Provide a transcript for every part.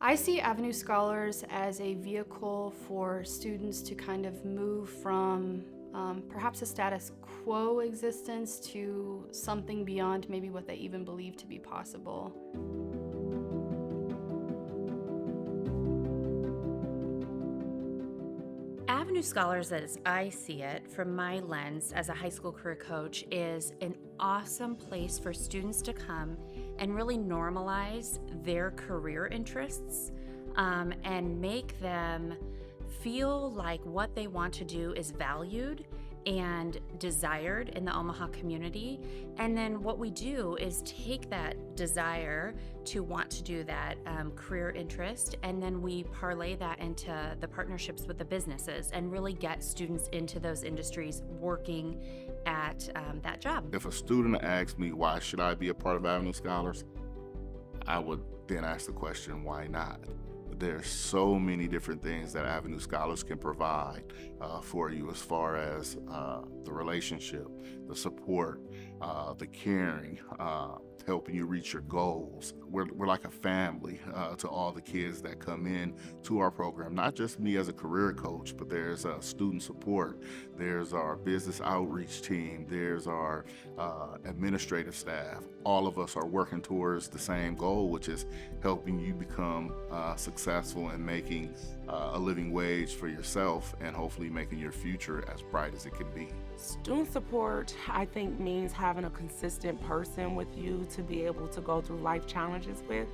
I see Avenue Scholars as a vehicle for students to kind of move from perhaps a status quo existence to something beyond maybe what they even believe to be possible. Avenue Scholars, as I see it from my lens as a high school career coach, is an awesome place for students to come and really normalize their career interests and make them feel like what they want to do is valued and desired in the Omaha community. And then what we do is take that desire to want to do that career interest, and then we parlay that into the partnerships with the businesses and really get students into those industries working at that job. If a student asks me why should I be a part of Avenue Scholars, I would then ask the question, why not? There's so many different things that Avenue Scholars can provide for you as far as the relationship, the support, the caring, helping you reach your goals. We're like a family to all the kids that come in to our program, not just me as a career coach, but there's student support, there's our business outreach team, there's our administrative staff. All of us are working towards the same goal, which is helping you become successful and making a living wage for yourself and hopefully making your future as bright as it can be. Student support, I think, means having a consistent person with you to be able to go through life challenges with.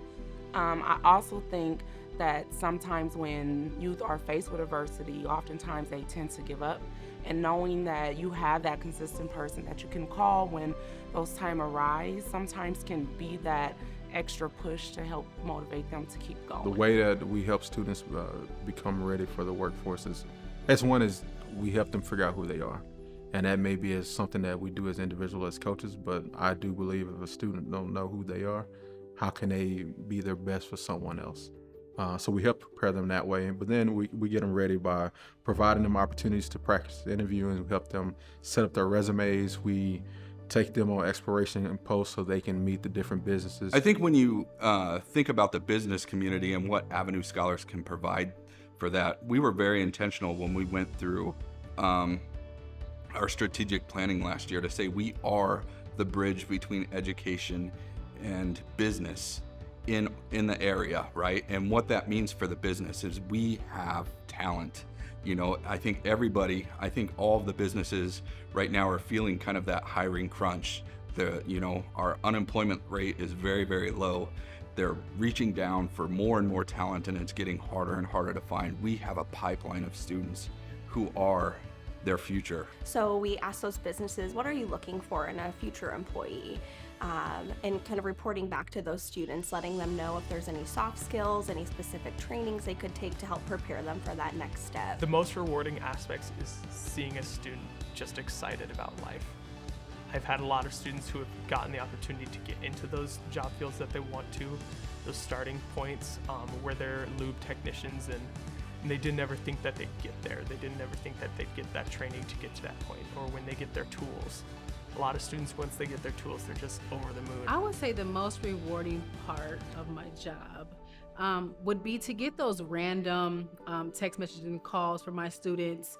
I also think that sometimes when youth are faced with adversity, oftentimes they tend to give up. And knowing that you have that consistent person that you can call when those times arise sometimes can be that extra push to help motivate them to keep going. The way that we help students become ready for the workforce is we help them figure out who they are. And that may be as something that we do as individuals, as coaches, but I do believe if a student don't know who they are, how can they be their best for someone else? So we help prepare them that way, but then we get them ready by providing them opportunities to practice interviewing. We help them set up their resumes. We take them on exploration and post so they can meet the different businesses. I think when you think about the business community and what Avenue Scholars can provide for that, we were very intentional when we went through our strategic planning last year to say we are the bridge between education and business in the area, right? And what that means for the business is we have talent. You know, I think all of the businesses right now are feeling kind of that hiring crunch. Our unemployment rate is very, very low. They're reaching down for more and more talent, and it's getting harder and harder to find. We have a pipeline of students who are their future. So we ask those businesses, what are you looking for in a future employee? And kind of reporting back to those students, letting them know if there's any soft skills, any specific trainings they could take to help prepare them for that next step. The most rewarding aspects is seeing a student just excited about life. I've had a lot of students who have gotten the opportunity to get into those job fields that they want to, those starting points where they're lube technicians, and they didn't ever think that they'd get there. They didn't ever think that they'd get that training to get to that point, or when they get their tools. A lot of students, once they get their tools, they're just over the moon. I would say the most rewarding part of my job would be to get those random text messages and calls from my students,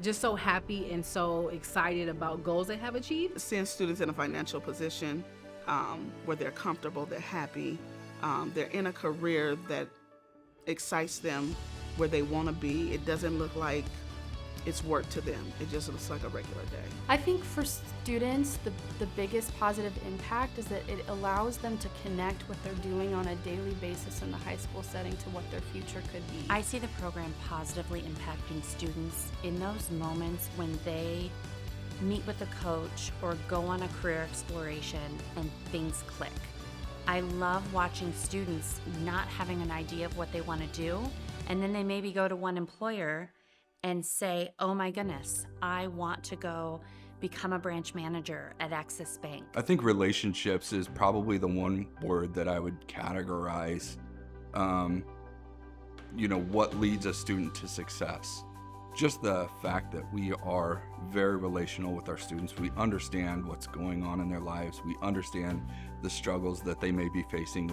just so happy and so excited about goals they have achieved. Seeing students in a financial position where they're comfortable, they're happy, they're in a career that excites them, where they want to be. It doesn't look like it's work to them. It just looks like a regular day. I think for students, the biggest positive impact is that it allows them to connect what they're doing on a daily basis in the high school setting to what their future could be. I see the program positively impacting students in those moments when they meet with a coach or go on a career exploration and things click. I love watching students not having an idea of what they want to do, and then they maybe go to one employer and say, oh my goodness, I want to go become a branch manager at Axis Bank. I think relationships is probably the one word that I would categorize, what leads a student to success. Just the fact that we are very relational with our students. We understand what's going on in their lives. We understand the struggles that they may be facing.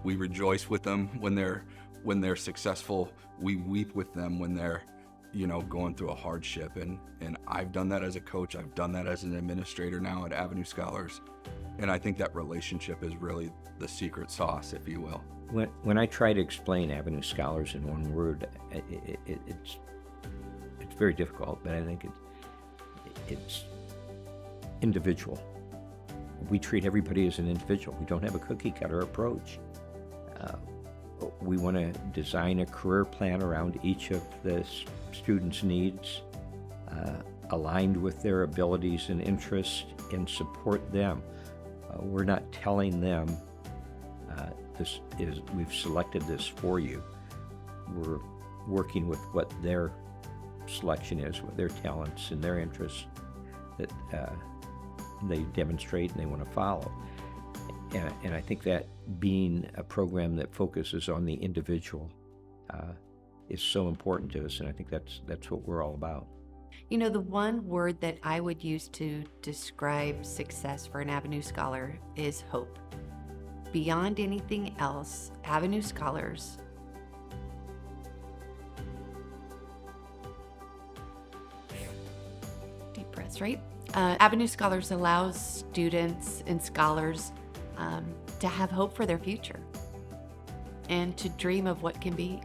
We rejoice with them when they're successful. We weep with them when they're, going through a hardship. And I've done that as a coach. I've done that as an administrator now at Avenue Scholars. And I think that relationship is really the secret sauce, if you will. When I try to explain Avenue Scholars in one word, it's very difficult, but I think it's individual. We treat everybody as an individual. We don't have a cookie cutter approach. We want to design a career plan around each of the students' needs, aligned with their abilities and interests, and support them. We're not telling them we've selected this for you. We're working with what their selection is, what their talents and their interests that they demonstrate and they want to follow. And I think that being a program that focuses on the individual is so important to us, and I think that's what we're all about. The one word that I would use to describe success for an Avenue Scholar is hope. Beyond anything else, Avenue Scholars deep breaths, right? Avenue Scholars allows students and scholars to have hope for their future and to dream of what can be.